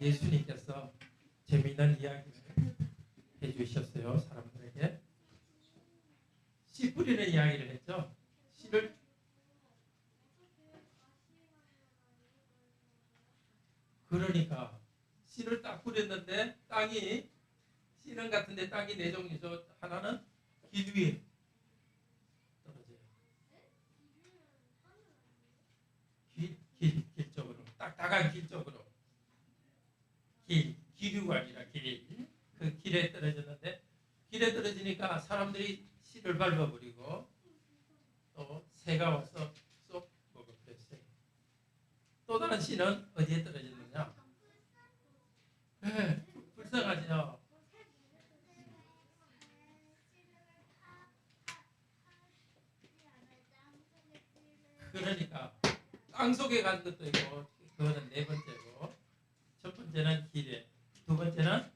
예수님께서 재미있는 이야기를 해주셨어요. 사람들에게. 씨 뿌리는 이야기를 했죠. 씨를 그러니까 씨를 딱 뿌렸는데 땅이 씨는 같은데 땅이 네 종류죠. 하나는 길 위에 떨어져요. 길 쪽으로 딱딱한 길 쪽으로 기류가 아니라 길. 그 길에 떨어졌는데 길에 떨어지니까 사람들이 씨를 밟아버리고 또 새가 와서 쏙 먹어버렸어요. 또 다른 씨는 어디에 떨어졌느냐? 네, 불쌍하죠. 그러니까 땅 속에 간 것도 있고 그거는 네 번째고 첫 번째는 길에 두 번째는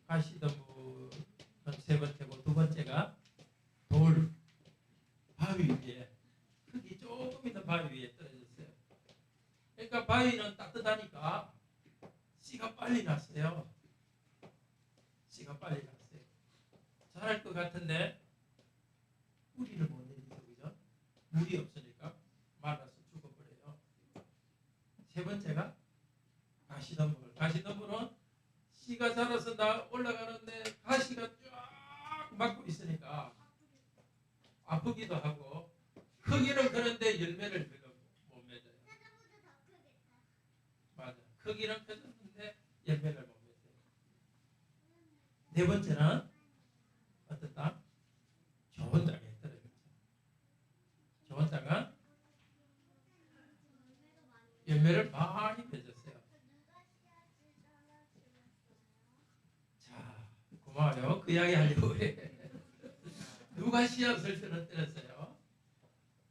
가시덤불은 세 번째고 두 번째가 돌 바위 위에 크기 조금 있는 바위 위에 떨어졌어요. 그러니까 바위는 따뜻하니까 씨가 빨리 났어요. 씨가 빨리 났어요. 자랄 것 같은데 뿌리를 못 내리죠. 그죠? 물이 없으니까 말라서 죽어버려요. 세 번째가 가시덤불. 가시덤불은 씨가 자라서 올라가는데 가시가 쫙 막고 있으니까 아프기도 하고 크기는 그런데 열매를 별로 못 맺어요. 맞아. 크기는 커졌는데 열매를 못 맺어요. 네 번째는 어떤 땅? 좋은 땅에 떨어졌죠. 좋은 땅은 열매를 많이 맺었어요. 자, 고마워요. 그 이야기 하려고 해. 누가 씨앗을 떨어뜨렸어요?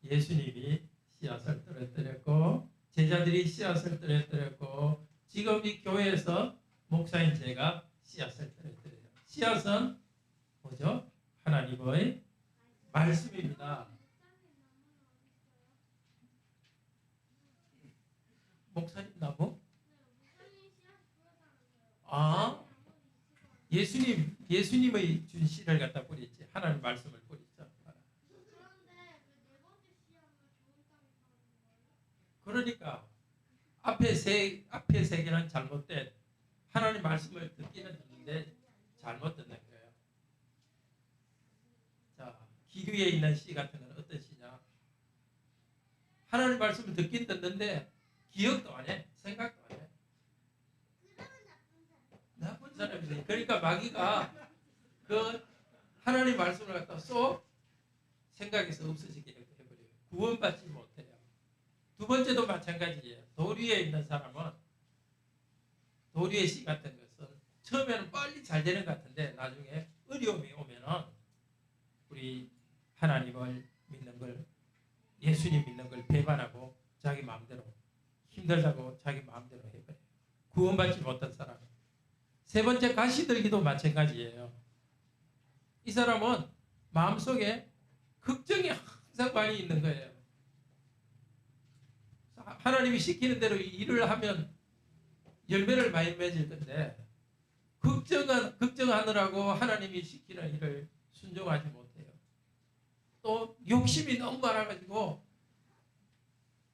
예수님이 씨앗을 떨어뜨렸고 제자들이 씨앗을 떨어뜨렸고 지금 이 교회에서 목사인 제가 씨앗을 떨어뜨려요. 씨앗은 뭐죠? 하나님의 말씀입니다. 목사님 나무? 아, 예수님의 준 씨를 갖다 뿌렸지. 하나님 말씀을 뿌렸죠. 그러니까 앞에 세 개는 잘못된 하나님 말씀을 듣기는 듣는데 잘못 듣는 거예요. 자, 기류에 있는 씨 같은 건 어떤 씨냐? 하나님 말씀을 듣긴 듣는데 기억도 안 해, 생각도 안 해. 나쁜 사람이지. 그러니까 마귀가 그 하나님 말씀을 갖다 쏙 생각에서 없어지게 해버려요. 구원받지 못해요. 두 번째도 마찬가지예요. 돌 위에 있는 사람은 돌 위의 씨 같은 것은 처음에는 빨리 잘 되는 것 같은데 나중에 어려움이 오면은 우리 하나님을 믿는 걸 예수님 믿는 걸 배반하고 자기 마음대로 힘들다고 자기 마음대로 해버려요. 구원받지 못한 사람. 세 번째 가시들기도 마찬가지예요. 이 사람은 마음속에 걱정이 항상 많이 있는 거예요. 하나님이 시키는 대로 일을 하면 열매를 많이 맺을 건데 걱정하느라고 하나님이 시키는 일을 순종하지 못해요. 또 욕심이 너무 많아가지고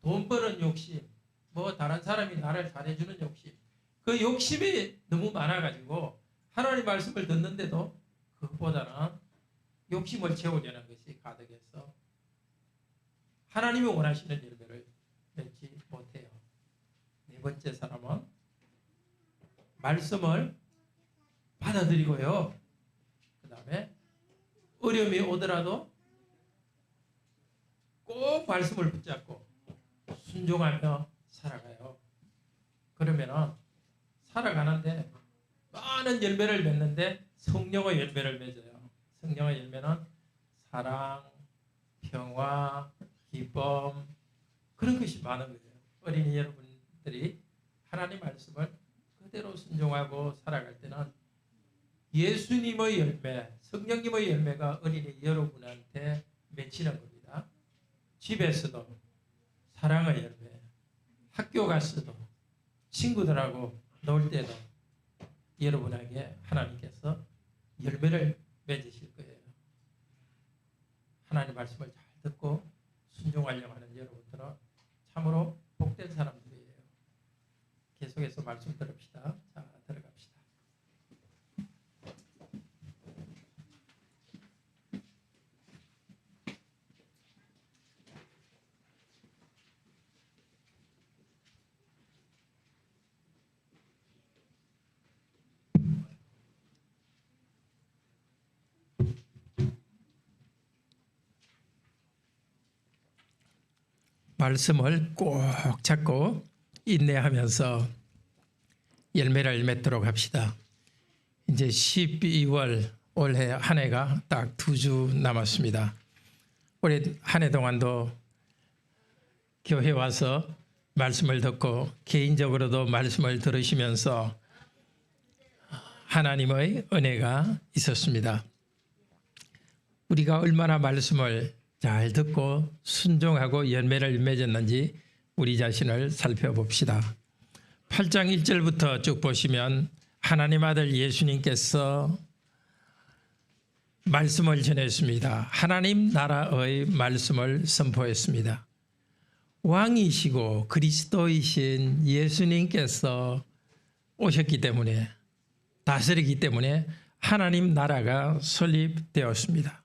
돈 버는 욕심, 뭐 다른 사람이 나를 잘해주는 욕심, 그 욕심이 너무 많아가지고 하나님 말씀을 듣는데도 그것보다는 욕심을 채우려는 것이 가득해서 하나님이 원하시는 열매를 맺지 못해요. 네 번째 사람은 말씀을 받아들이고요. 그 다음에 어려움이 오더라도 꼭 말씀을 붙잡고 순종하며 살아가요. 그러면은 살아가는데 많은 열매를 맺는데 성령의 열매를 맺어요. 성령의 열매는 사랑, 평화, 기쁨 그런 것이 많은 거예요. 어린이 여러분들이 하나님 말씀을 그대로 순종하고 살아갈 때는 예수님의 열매, 성령님의 열매가 어린이 여러분한테 맺히는 겁니다. 집에서도 사랑의 열매, 학교 갔어도 친구들하고 놀 때도 여러분에게 하나님께서 열매를 맺으실 거예요. 하나님 말씀을 잘 듣고 순종하려고 하는 여러분들은 참으로 복된 사람들이에요. 계속해서 말씀 들읍시다. 자, 들어갑시다. 말씀을 꼭 잡고 인내하면서 열매를 맺도록 합시다. 이제 12월 올해 한 해가 딱 2주 남았습니다. 올해 한 해 동안도 교회 와서 말씀을 듣고 개인적으로도 말씀을 들으시면서 하나님의 은혜가 있었습니다. 우리가 얼마나 말씀을 잘 듣고 순종하고 열매를 맺었는지 우리 자신을 살펴봅시다. 8장 1절부터 쭉 보시면 하나님 아들 예수님께서 말씀을 전했습니다. 하나님 나라의 말씀을 선포했습니다. 왕이시고 그리스도이신 예수님께서 오셨기 때문에, 다스리기 때문에 하나님 나라가 설립되었습니다.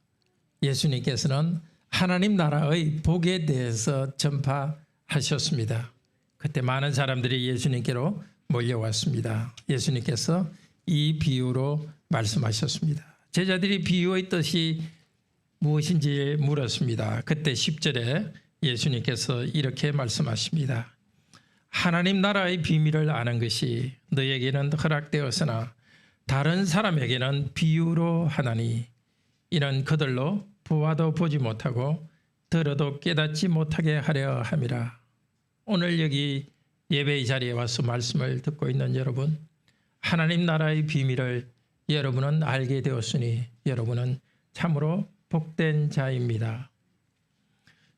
예수님께서는 하나님 나라의 복에 대해서 전파하셨습니다. 그때 많은 사람들이 예수님께로 몰려왔습니다. 예수님께서 이 비유로 말씀하셨습니다. 제자들이 비유의 뜻이 무엇인지 물었습니다. 그때 10절에 예수님께서 이렇게 말씀하십니다. 하나님 나라의 비밀을 아는 것이 너에게는 허락되었으나 다른 사람에게는 비유로 하나니 이는 그들로 보아도 보지 못하고 들어도 깨닫지 못하게 하려 함이라. 오늘 여기 예배의 자리에 와서 말씀을 듣고 있는 여러분, 하나님 나라의 비밀을 여러분은 알게 되었으니 여러분은 참으로 복된 자입니다.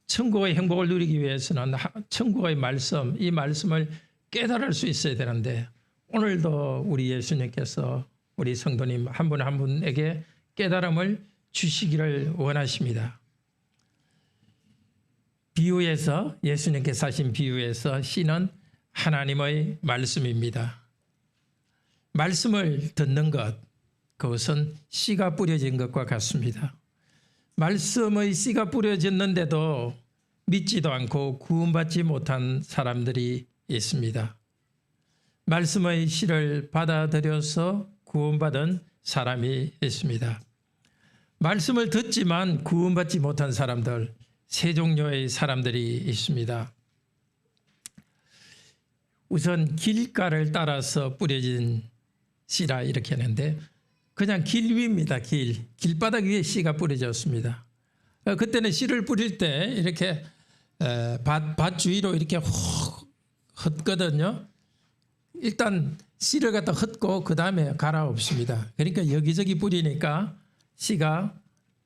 천국의 행복을 누리기 위해서는 천국의 말씀, 이 말씀을 깨달을 수 있어야 되는데 오늘도 우리 예수님께서 우리 성도님 한 분 한 분에게 깨달음을 주시기를 원하십니다. 비유에서, 예수님께서 하신 비유에서 씨는 하나님의 말씀입니다. 말씀을 듣는 것, 그것은 씨가 뿌려진 것과 같습니다. 말씀의 씨가 뿌려졌는데도 믿지도 않고 구원받지 못한 사람들이 있습니다. 말씀의 씨를 받아들여서 구원받은 사람이 있습니다. 말씀을 듣지만 구원받지 못한 사람들, 세 종류의 사람들이 있습니다. 우선 길가를 따라서 뿌려진 씨라 이렇게 하는데 그냥 길 위입니다. 길바닥 위에 씨가 뿌려졌습니다. 그때는 씨를 뿌릴 때 이렇게 밭 주위로 이렇게 헛거든요. 일단 씨를 갖다 헛고 그 다음에 갈아엎습니다. 그러니까 여기저기 뿌리니까 씨가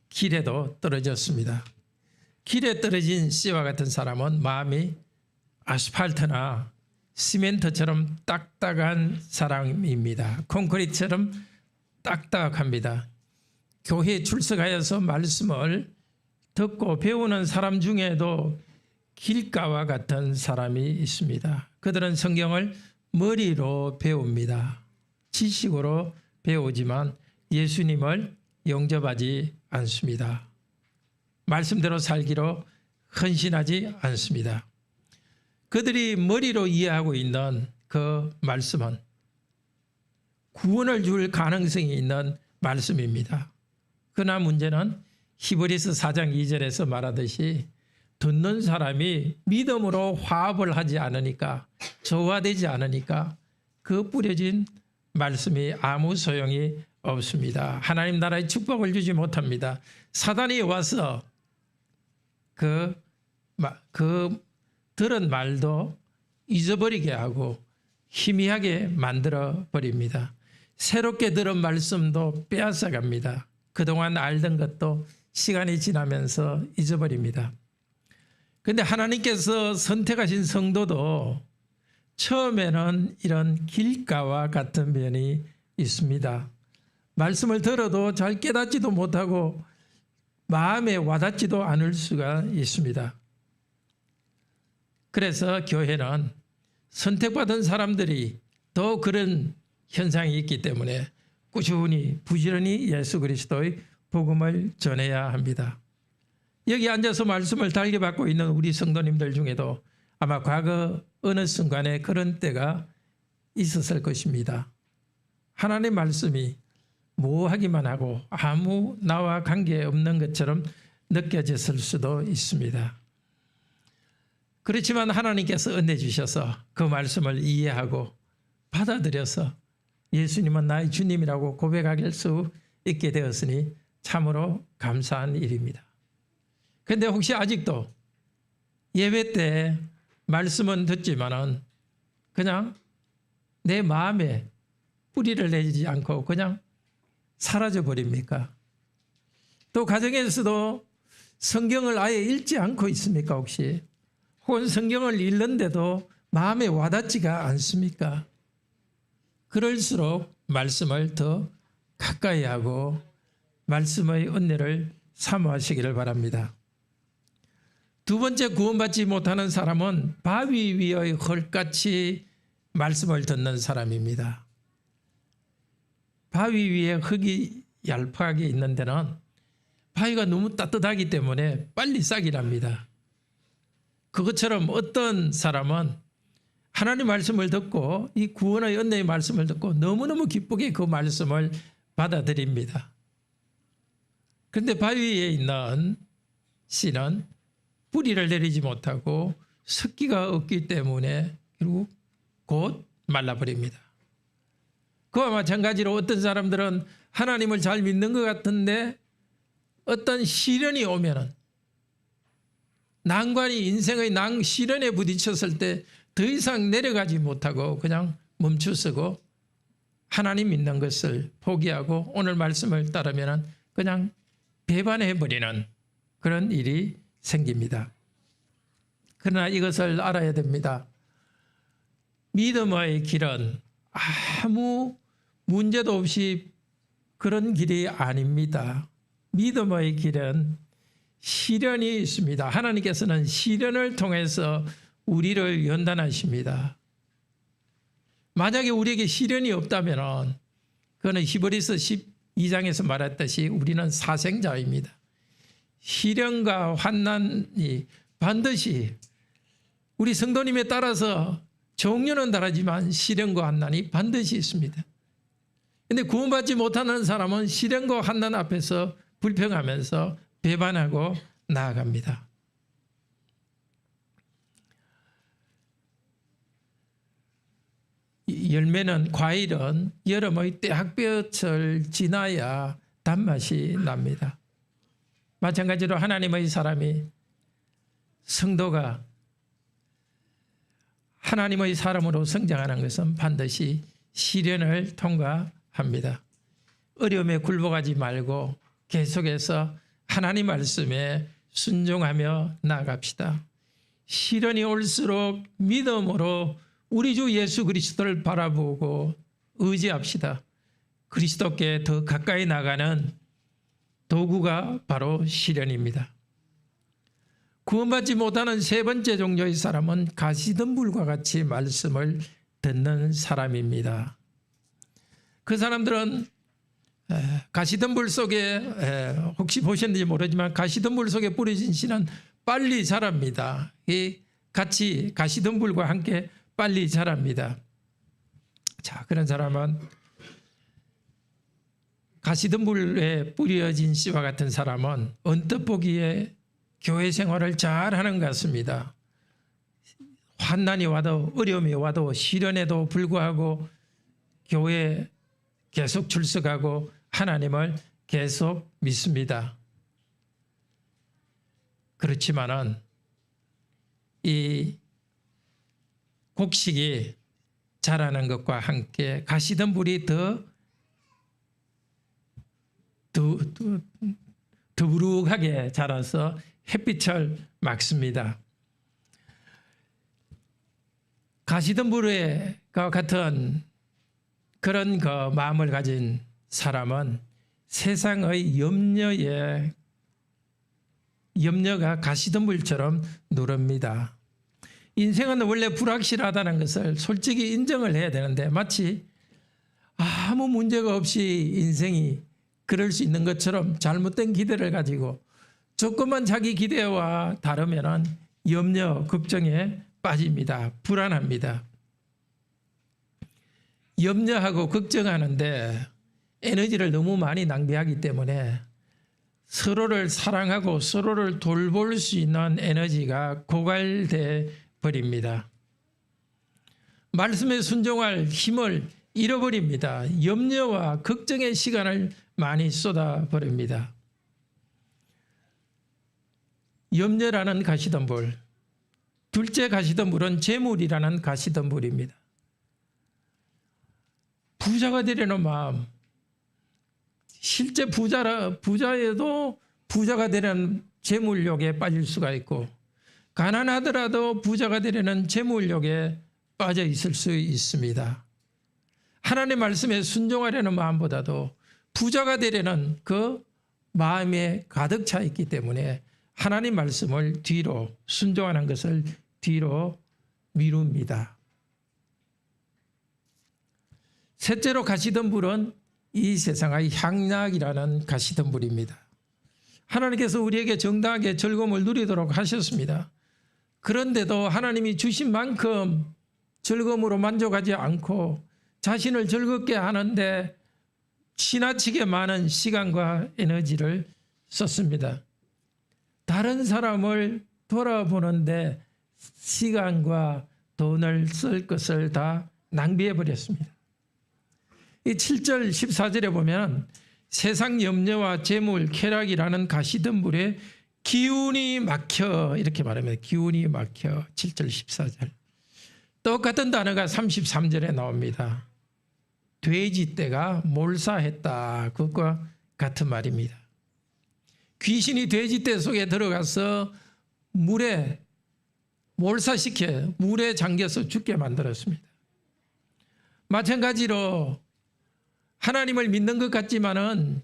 길에도 떨어졌습니다. 길에 떨어진 씨와 같은 사람은 마음이 아스팔트나 시멘트처럼 딱딱한 사람입니다. 콘크리트처럼 딱딱합니다. 교회에 출석하여서 말씀을 듣고 배우는 사람 중에도 길가와 같은 사람이 있습니다. 그들은 성경을 머리로 배웁니다. 지식으로 배우지만 예수님을 영접하지 않습니다. 말씀대로 살기로 헌신하지 않습니다. 그들이 머리로 이해하고 있는 그 말씀은 구원을 줄 가능성이 있는 말씀입니다. 그러나 문제는 히브리서 4장 2절에서 말하듯이 듣는 사람이 믿음으로 화합을 하지 않으니까, 조화되지 않으니까 그 뿌려진 말씀이 아무 소용이 없습니다. 하나님 나라의 축복을 주지 못합니다. 사단이 와서 그 들은 말도 잊어버리게 하고 희미하게 만들어 버립니다. 새롭게 들은 말씀도 빼앗아 갑니다. 그동안 알던 것도 시간이 지나면서 잊어버립니다. 그런데 하나님께서 선택하신 성도도 처음에는 이런 길가와 같은 면이 있습니다. 말씀을 들어도 잘 깨닫지도 못하고 마음에 와닿지도 않을 수가 있습니다. 그래서 교회는 선택받은 사람들이 더 그런 현상이 있기 때문에 꾸준히 부지런히 예수 그리스도의 복음을 전해야 합니다. 여기 앉아서 말씀을 달게 받고 있는 우리 성도님들 중에도 아마 과거 어느 순간에 그런 때가 있었을 것입니다. 하나님의 말씀이 모호하기만 하고 아무 나와 관계없는 것처럼 느껴졌을 수도 있습니다. 그렇지만 하나님께서 은혜 주셔서 그 말씀을 이해하고 받아들여서 예수님은 나의 주님이라고 고백할 수 있게 되었으니 참으로 감사한 일입니다. 그런데 혹시 아직도 예배 때 말씀은 듣지만은 그냥 내 마음에 뿌리를 내지 않고 그냥 사라져 버립니까? 또 가정에서도 성경을 아예 읽지 않고 있습니까 혹시? 혹은 성경을 읽는데도 마음에 와닿지가 않습니까? 그럴수록 말씀을 더 가까이 하고 말씀의 은혜를 사모하시기를 바랍니다. 두 번째, 구원받지 못하는 사람은 바위 위의 흙같이 말씀을 듣는 사람입니다. 바위 위에 흙이 얄팍하게 있는 데는 바위가 너무 따뜻하기 때문에 빨리 싹이 납니다. 그것처럼 어떤 사람은 하나님 말씀을 듣고 이 구원의 은혜의 말씀을 듣고 너무너무 기쁘게 그 말씀을 받아들입니다. 그런데 바위 위에 있는 씨는 뿌리를 내리지 못하고 습기가 없기 때문에 결국 곧 말라버립니다. 그와 마찬가지로 어떤 사람들은 하나님을 잘 믿는 것 같은데 어떤 시련이 오면은 난관이 인생의 시련에 부딪혔을 때 더 이상 내려가지 못하고 그냥 멈추서고 하나님 믿는 것을 포기하고 오늘 말씀을 따르면 그냥 배반해버리는 그런 일이 생깁니다. 그러나 이것을 알아야 됩니다. 믿음의 길은 아무 문제도 없이 그런 길이 아닙니다. 믿음의 길은 시련이 있습니다. 하나님께서는 시련을 통해서 우리를 연단하십니다. 만약에 우리에게 시련이 없다면 그거는 히브리서 12장에서 말했듯이 우리는 사생자입니다. 시련과 환난이 반드시 우리 성도님에 따라서 종류는 다르지만 시련과 환난이 반드시 있습니다. 그런데 구원받지 못하는 사람은 시련과 환난 앞에서 불평하면서 배반하고 나아갑니다. 열매는 과일은 여름의 때학볕을 지나야 단맛이 납니다. 마찬가지로 하나님의 사람이 성도가 하나님의 사람으로 성장하는 것은 반드시 시련을 통과합니다. 어려움에 굴복하지 말고 계속해서 하나님 말씀에 순종하며 나아갑시다. 시련이 올수록 믿음으로 우리 주 예수 그리스도를 바라보고 의지합시다. 그리스도께 더 가까이 나가는 도구가 바로 시련입니다. 구원받지 못하는 세 번째 종류의 사람은 가시덤불과 같이 말씀을 듣는 사람입니다. 그 사람들은 가시덤불 속에 혹시 보셨는지 모르지만 가시덤불 속에 뿌려진 씨는 빨리 자랍니다. 같이 가시덤불과 함께 빨리 자랍니다. 자, 그런 사람은 가시덤불에 뿌려진 씨와 같은 사람은 언뜻 보기에 교회 생활을 잘하는 것 같습니다. 환난이 와도 어려움이 와도 시련에도 불구하고 교회에 계속 출석하고 하나님을 계속 믿습니다. 그렇지만은 이 곡식이 자라는 것과 함께 가시덤불이 더 더부룩하게 자라서 햇빛을 막습니다. 가시덤불과 같은 그런 그 마음을 가진 사람은 세상의 염려가 가시덤불처럼 누릅니다. 인생은 원래 불확실하다는 것을 솔직히 인정을 해야 되는데 마치 아무 문제가 없이 인생이 그럴 수 있는 것처럼 잘못된 기대를 가지고 조금만 자기 기대와 다르면 염려, 걱정에 빠집니다. 불안합니다. 염려하고 걱정하는데 에너지를 너무 많이 낭비하기 때문에 서로를 사랑하고 서로를 돌볼 수 있는 에너지가 고갈돼 버립니다. 말씀에 순종할 힘을 잃어버립니다. 염려와 걱정의 시간을 많이 쏟아버립니다. 염려라는 가시덤불, 둘째 가시덤불은 재물이라는 가시덤불입니다. 부자가 되려는 마음, 실제 부자에도 부자가 되려는 재물욕에 빠질 수가 있고 가난하더라도 부자가 되려는 재물욕에 빠져 있을 수 있습니다. 하나님의 말씀에 순종하려는 마음보다도 부자가 되려는 그 마음에 가득 차 있기 때문에 하나님 말씀을 뒤로 순종하는 것을 뒤로 미룹니다. 셋째로 가시덤불은 이 세상의 향락이라는 가시덤불입니다. 하나님께서 우리에게 정당하게 즐거움을 누리도록 하셨습니다. 그런데도 하나님이 주신 만큼 즐거움으로 만족하지 않고 자신을 즐겁게 하는데 지나치게 많은 시간과 에너지를 썼습니다. 다른 사람을 돌아보는데 시간과 돈을 쓸 것을 다 낭비해 버렸습니다. 이 7절 14절에 보면 세상 염려와 재물, 쾌락이라는 가시덤불에 기운이 막혀 이렇게 말합니다. 기운이 막혀 7절 14절. 똑같은 단어가 33절에 나옵니다. 돼지떼가 몰사했다. 그것과 같은 말입니다. 귀신이 돼지떼 속에 들어가서 물에 몰사시켜 물에 잠겨서 죽게 만들었습니다. 마찬가지로 하나님을 믿는 것 같지만은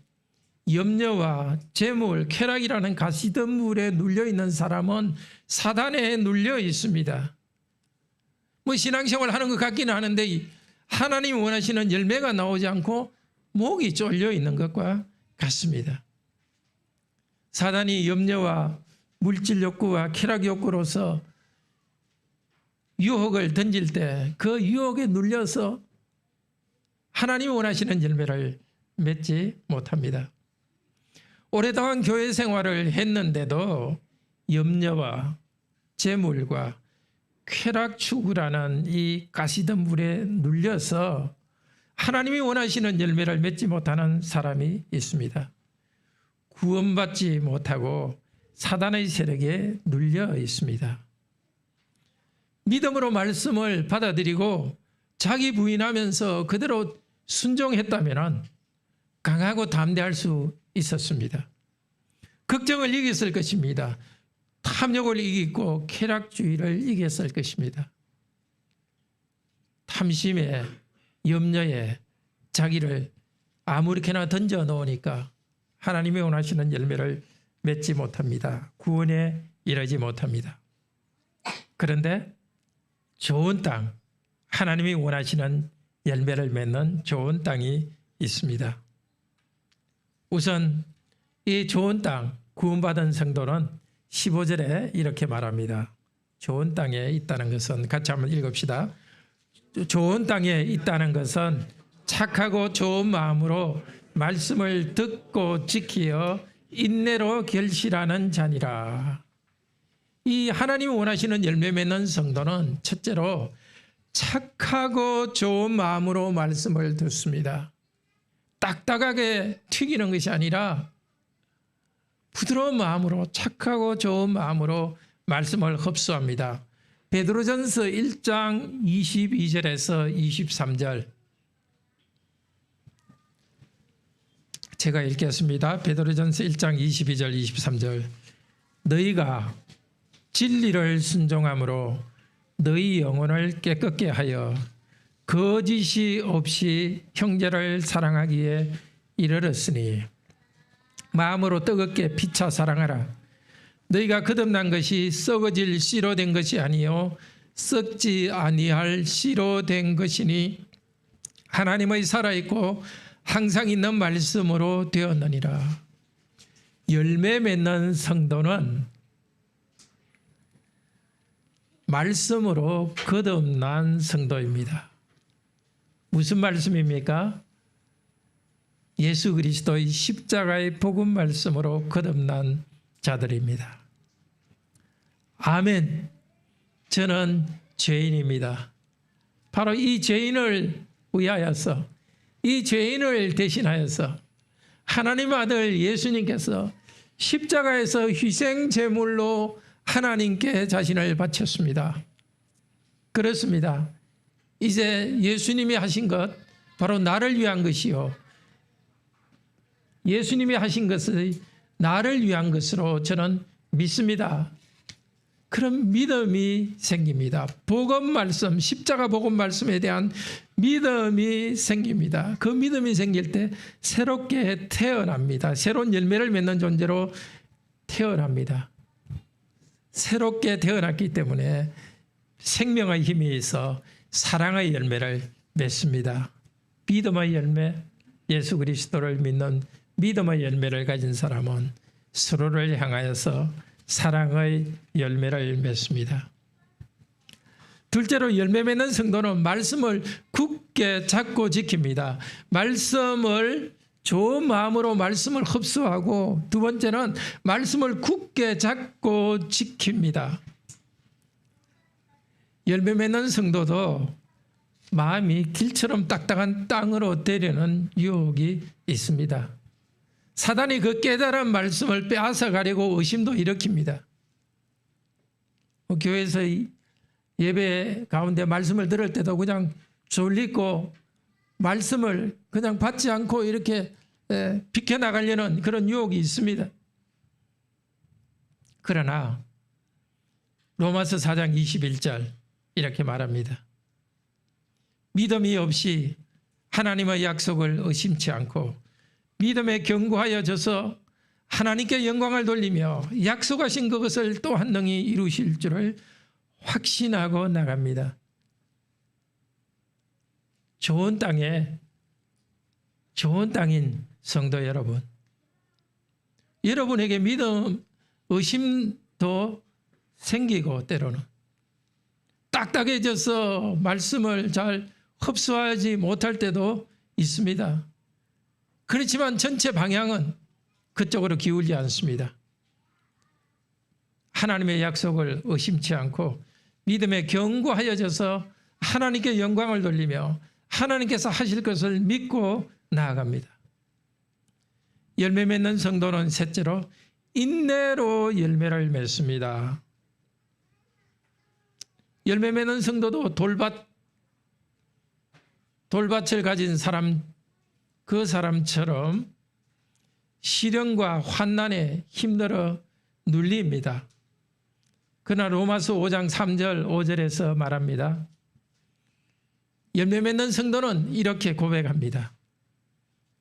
염려와 재물, 쾌락이라는 가시덤불에 눌려 있는 사람은 사단에 눌려 있습니다. 뭐 신앙생활 하는 것 같기는 하는데 하나님이 원하시는 열매가 나오지 않고 목이 쫄려 있는 것과 같습니다. 사단이 염려와 물질 욕구와 쾌락 욕구로서 유혹을 던질 때 그 유혹에 눌려서 하나님이 원하시는 열매를 맺지 못합니다. 오랫동안 교회 생활을 했는데도 염려와 재물과 쾌락 추구라는 이 가시덤불에 눌려서 하나님이 원하시는 열매를 맺지 못하는 사람이 있습니다. 구원받지 못하고 사단의 세력에 눌려 있습니다. 믿음으로 말씀을 받아들이고 자기 부인하면서 그대로 순종했다면 강하고 담대할 수 있었습니다. 걱정을 이겼을 것입니다. 탐욕을 이기고 쾌락주의를 이겼을 것입니다. 탐심에 염려에 자기를 아무렇게나 던져 놓으니까 하나님이 원하시는 열매를 맺지 못합니다. 구원에 이르지 못합니다. 그런데 좋은 땅, 하나님이 원하시는 열매를 맺는 좋은 땅이 있습니다. 우선 이 좋은 땅, 구원받은 성도는 15절에 이렇게 말합니다. 좋은 땅에 있다는 것은 같이 한번 읽읍시다. 좋은 땅에 있다는 것은 착하고 좋은 마음으로 말씀을 듣고 지키어 인내로 결실하는 자니라. 이 하나님이 원하시는 열매 맺는 성도는 첫째로 착하고 좋은 마음으로 말씀을 듣습니다. 딱딱하게 튀기는 것이 아니라 부드러운 마음으로 착하고 좋은 마음으로 말씀을 흡수합니다. 베드로전서 1장 22절에서 23절 제가 읽겠습니다. 베드로전서 1장 22절 23절 너희가 진리를 순종함으로 너희 영혼을 깨끗게 하여 거짓이 없이 형제를 사랑하기에 이르렀으니 마음으로 뜨겁게 피차 사랑하라. 너희가 거듭난 것이 썩어질 씨로 된 것이 아니요 썩지 아니할 씨로 된 것이니 하나님의 살아있고 항상 있는 말씀으로 되었느니라. 열매 맺는 성도는 말씀으로 거듭난 성도입니다. 무슨 말씀입니까? 예수 그리스도의 십자가의 복음 말씀으로 거듭난 자들입니다. 아멘. 저는 죄인입니다. 바로 이 죄인을 위하여서, 이 죄인을 대신하여서 하나님 아들 예수님께서 십자가에서 희생 제물로 하나님께 자신을 바쳤습니다. 그렇습니다. 이제 예수님이 하신 것 바로 나를 위한 것이요, 예수님이 하신 것을 나를 위한 것으로 저는 믿습니다. 그런 믿음이 생깁니다. 복음 말씀, 십자가 복음 말씀에 대한 믿음이 생깁니다. 그 믿음이 생길 때 새롭게 태어납니다. 새로운 열매를 맺는 존재로 태어납니다. 새롭게 태어났기 때문에 생명의 힘이 있어 사랑의 열매를 맺습니다. 믿음의 열매, 예수 그리스도를 믿는 믿음의 열매를 가진 사람은 서로를 향하여서 사랑의 열매를 맺습니다. 둘째로 열매 맺는 성도는 말씀을 굳게 잡고 지킵니다. 말씀을 좋은 마음으로 말씀을 흡수하고, 두 번째는 말씀을 굳게 잡고 지킵니다. 열매 맺는 성도도 마음이 길처럼 딱딱한 땅으로 되려는 유혹이 있습니다. 사단이 그 깨달은 말씀을 빼앗아 가려고 의심도 일으킵니다. 교회에서 예배 가운데 말씀을 들을 때도 그냥 졸리고 말씀을 그냥 받지 않고 이렇게 비켜나가려는 그런 유혹이 있습니다. 그러나 로마서 4장 21절 이렇게 말합니다. 믿음이 없이 하나님의 약속을 의심치 않고 믿음에 견고하여져서 하나님께 영광을 돌리며 약속하신 그것을 또한 능히 이루실 줄을 확신하고 나갑니다. 좋은 땅에, 좋은 땅인 성도 여러분, 여러분에게 믿음, 의심도 생기고 때로는 딱딱해져서 말씀을 잘 흡수하지 못할 때도 있습니다. 그렇지만 전체 방향은 그쪽으로 기울지 않습니다. 하나님의 약속을 의심치 않고 믿음에 견고하여져서 하나님께 영광을 돌리며 하나님께서 하실 것을 믿고 나아갑니다. 열매 맺는 성도는 셋째로 인내로 열매를 맺습니다. 열매 맺는 성도도 돌밭을 가진 사람, 그 사람처럼 시련과 환난에 힘들어 눌립니다. 그러나 로마서 5장 3절 5절에서 말합니다. 열매 맺는 성도는 이렇게 고백합니다.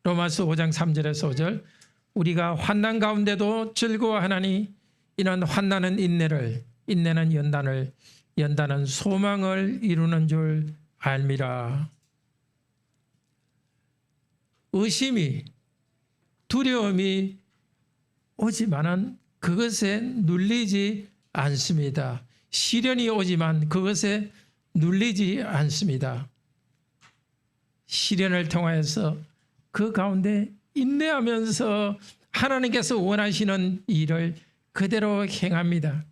로마서 5장 3절에서 5절, 우리가 환난 가운데도 즐거워하나니 이는 환난은 인내를, 인내는 연단을, 연단은 소망을 이루는 줄 알미라. 의심이, 두려움이 오지만은 그것에 눌리지 않습니다. 시련이 오지만 그것에 눌리지 않습니다. 시련을 통하여서 그 가운데 인내하면서 하나님께서 원하시는 일을 그대로 행합니다.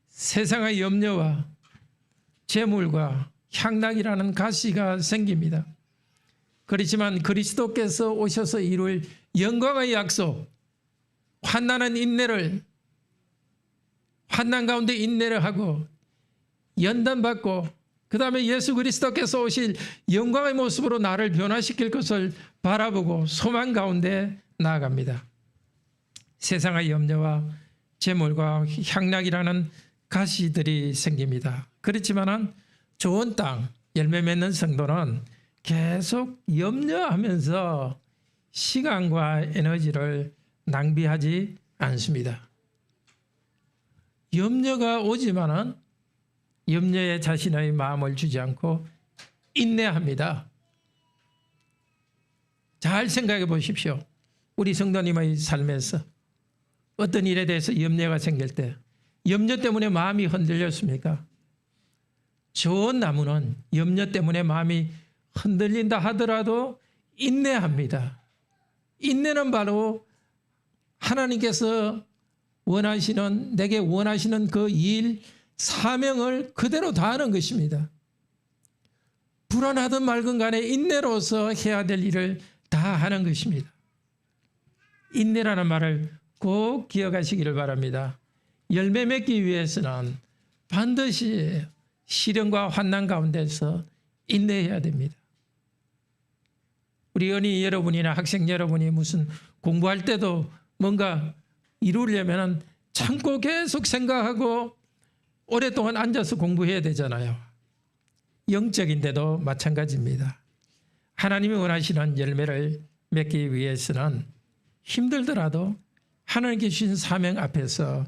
세상의 염려와 재물과 향락이라는 가시가 생깁니다. 그렇지만 그리스도께서 오셔서 이룰 영광의 약속, 환난은 인내를, 환난 가운데 인내를 하고 연단받고 그 다음에 예수 그리스도께서 오실 영광의 모습으로 나를 변화시킬 것을 바라보고 소망 가운데 나아갑니다. 세상의 염려와 재물과 향락이라는 가시들이 생깁니다. 그렇지만은 좋은 땅, 열매 맺는 성도는 계속 염려하면서 시간과 에너지를 낭비하지 않습니다. 염려가 오지만은 염려에 자신의 마음을 주지 않고 인내합니다. 잘 생각해 보십시오. 우리 성도님의 삶에서 어떤 일에 대해서 염려가 생길 때 염려 때문에 마음이 흔들렸습니까? 좋은 나무는 염려 때문에 마음이 흔들린다 하더라도 인내합니다. 인내는 바로 하나님께서 원하시는, 내게 원하시는 그 일, 사명을 그대로 다하는 것입니다. 불안하든 맑은 간에 인내로서 해야 될 일을 다 하는 것입니다. 인내라는 말을 꼭 기억하시기를 바랍니다. 열매 맺기 위해서는 반드시 시련과 환난 가운데서 인내해야 됩니다. 우리 어린이 여러분이나 학생 여러분이 무슨 공부할 때도 뭔가 이루려면 참고 계속 생각하고 오랫동안 앉아서 공부해야 되잖아요. 영적인데도 마찬가지입니다. 하나님이 원하시는 열매를 맺기 위해서는 힘들더라도 하나님께 주신 사명 앞에서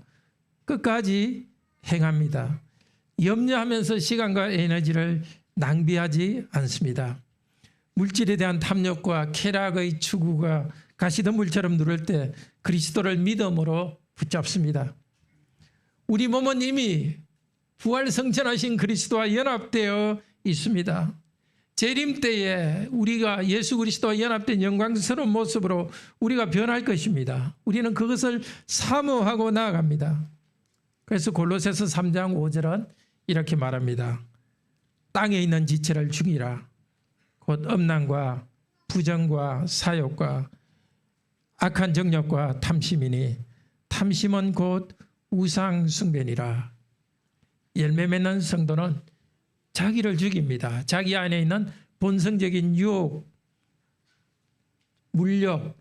끝까지 행합니다. 염려하면서 시간과 에너지를 낭비하지 않습니다. 물질에 대한 탐욕과 쾌락의 추구가 가시덤불처럼 누를 때 그리스도를 믿음으로 붙잡습니다. 우리 몸은 이미 부활 성천하신 그리스도와 연합되어 있습니다. 재림 때에 우리가 예수 그리스도와 연합된 영광스러운 모습으로 우리가 변할 것입니다. 우리는 그것을 사모하고 나아갑니다. 그래서 골로새서 3장 5절은 이렇게 말합니다. 땅에 있는 지체를 죽이라. 곧 음란과 부정과 사욕과 악한 정욕과 탐심이니 탐심은 곧 우상 숭배니라. 열매 맺는 성도는 자기를 죽입니다. 자기 안에 있는 본성적인 유혹, 물욕,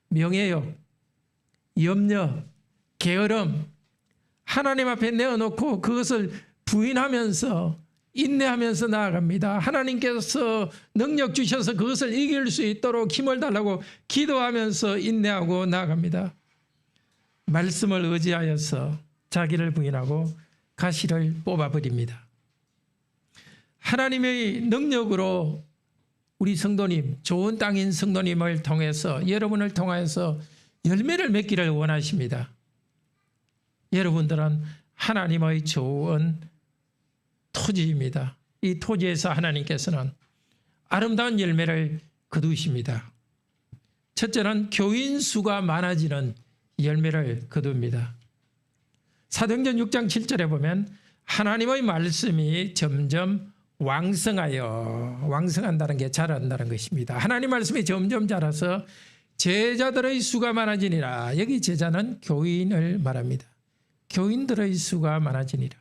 명예욕, 염려, 게으름 하나님 앞에 내어놓고 그것을 부인하면서 인내하면서 나아갑니다. 하나님께서 능력 주셔서 그것을 이길 수 있도록 힘을 달라고 기도하면서 인내하고 나아갑니다. 말씀을 의지하여서 자기를 부인하고 가시를 뽑아버립니다. 하나님의 능력으로 우리 성도님, 좋은 땅인 성도님을 통해서 여러분을 통하여서 열매를 맺기를 원하십니다. 여러분들은 하나님의 좋은 토지입니다. 이 토지에서 하나님께서는 아름다운 열매를 거두십니다. 첫째는 교인 수가 많아지는 열매를 거둡니다. 사도행전 6장 7절에 보면 하나님의 말씀이 점점 왕성한다는 게 자란다는 것입니다. 하나님 말씀이 점점 자라서 제자들의 수가 많아지니라. 여기 제자는 교인을 말합니다. 교인들의 수가 많아지니라.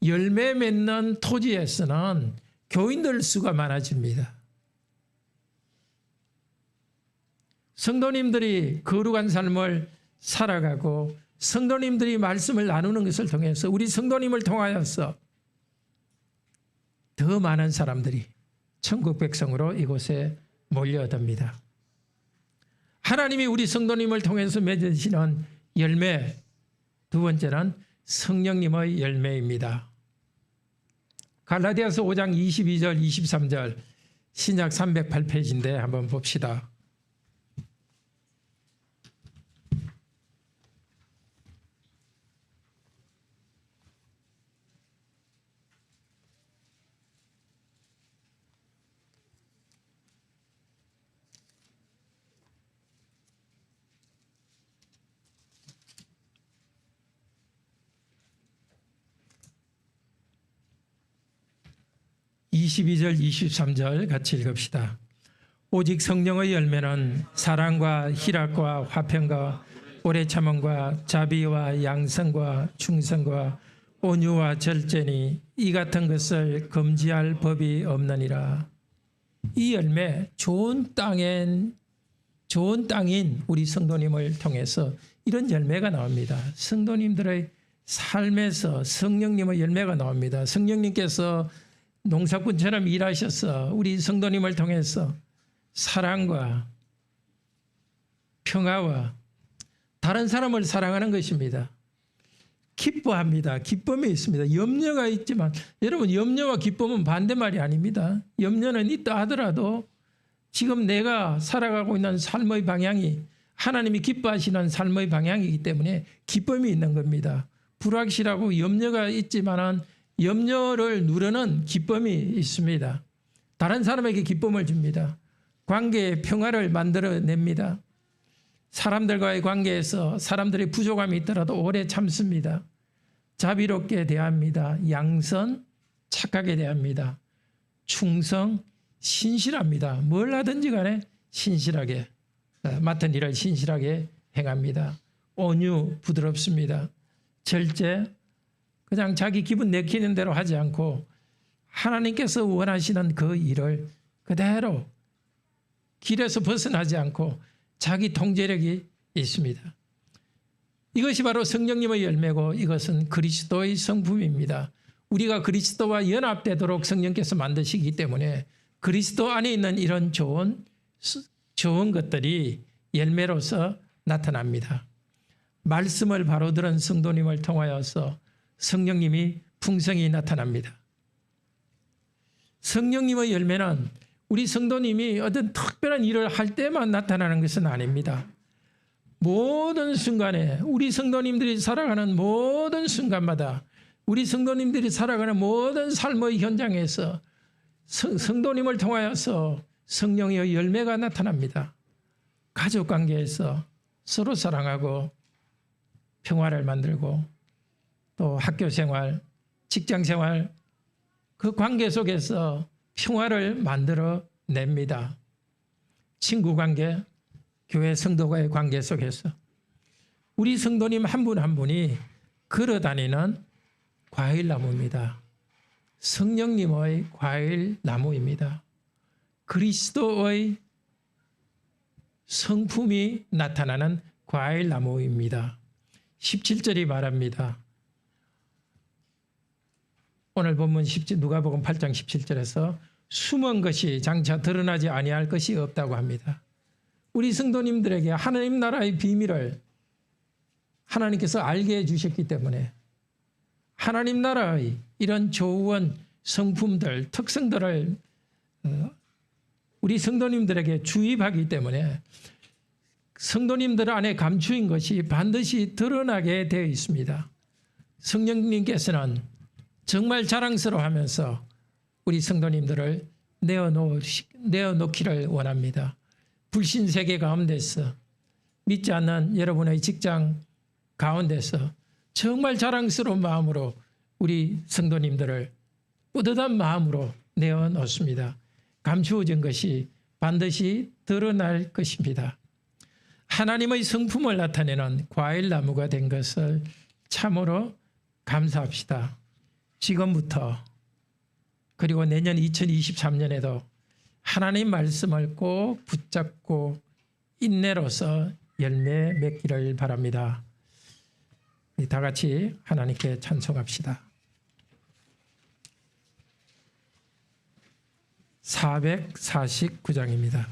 열매 맺는 토지에서는 교인들 수가 많아집니다. 성도님들이 거룩한 삶을 살아가고 성도님들이 말씀을 나누는 것을 통해서 우리 성도님을 통하여서 더 많은 사람들이 천국 백성으로 이곳에 몰려듭니다. 하나님이 우리 성도님을 통해서 맺으시는 열매, 두 번째는 성령님의 열매입니다. 갈라디아서 5장 22절 23절 신약 308페이지인데 한번 봅시다. (22절) (23절) 같이 읽읍시다. 오직 성령의 열매는 사랑과 희락과 화평과 오래 참음과 자비와 양성과 충성과 온유와 절제니 이 같은 것을 금지할 법이 없느니라. 이 열매 좋은 땅인 우리 성도님을 통해서 이런 열매가 나옵니다. 성도님들의 삶에서 성령님의 열매가 나옵니다. 성령님께서 농사꾼처럼 일하셔서 우리 성도님을 통해서 사랑과 평화와 다른 사람을 사랑하는 것입니다. 기뻐합니다. 기쁨이 있습니다. 염려가 있지만 여러분, 염려와 기쁨은 반대말이 아닙니다. 염려는 있다 하더라도 지금 내가 살아가고 있는 삶의 방향이 하나님이 기뻐하시는 삶의 방향이기 때문에 기쁨이 있는 겁니다. 불확실하고 염려가 있지만은 염려를 누르는 기쁨이 있습니다. 다른 사람에게 기쁨을 줍니다. 관계의 평화를 만들어냅니다. 사람들과의 관계에서 사람들의 부족함이 있더라도 오래 참습니다. 자비롭게 대합니다. 양선, 착하게 대합니다. 충성, 신실합니다. 뭘 하든지 간에 신실하게, 맡은 일을 신실하게 행합니다. 온유, 부드럽습니다. 절제, 그냥 자기 기분 내키는 대로 하지 않고 하나님께서 원하시는 그 일을 그대로 길에서 벗어나지 않고 자기 통제력이 있습니다. 이것이 바로 성령님의 열매고 이것은 그리스도의 성품입니다. 우리가 그리스도와 연합되도록 성령께서 만드시기 때문에 그리스도 안에 있는 이런 좋은 것들이 열매로서 나타납니다. 말씀을 바로 들은 성도님을 통하여서 성령님이 풍성히 나타납니다. 성령님의 열매는 우리 성도님이 어떤 특별한 일을 할 때만 나타나는 것은 아닙니다. 모든 순간에 우리 성도님들이 살아가는 모든 순간마다 우리 성도님들이 살아가는 모든 삶의 현장에서 성도님을 통하여서 성령의 열매가 나타납니다. 가족관계에서 서로 사랑하고 평화를 만들고 또 학교생활, 직장생활 그 관계 속에서 평화를 만들어 냅니다. 친구관계, 교회 성도와의 관계 속에서 우리 성도님 한 분 한 분이 걸어다니는 과일나무입니다. 성령님의 과일나무입니다. 그리스도의 성품이 나타나는 과일나무입니다. 17절이 말합니다. 오늘 본문 누가복음 8장 17절에서 숨은 것이 장차 드러나지 아니할 것이 없다고 합니다. 우리 성도님들에게 하나님 나라의 비밀을 하나님께서 알게 해주셨기 때문에 하나님 나라의 이런 좋은 성품들, 특성들을 우리 성도님들에게 주입하기 때문에 성도님들 안에 감추인 것이 반드시 드러나게 되어 있습니다. 성령님께서는 정말 자랑스러워하면서 우리 성도님들을 내어놓기를 원합니다. 불신세계 가운데서 믿지 않는 여러분의 직장 가운데서 정말 자랑스러운 마음으로 우리 성도님들을 뿌듯한 마음으로 내어놓습니다. 감추어진 것이 반드시 드러날 것입니다. 하나님의 성품을 나타내는 과일나무가 된 것을 참으로 감사합시다. 지금부터 그리고 내년 2023년에도 하나님 말씀을 꼭 붙잡고 인내로서 열매 맺기를 바랍니다. 다 같이 하나님께 찬송합시다. 449장입니다.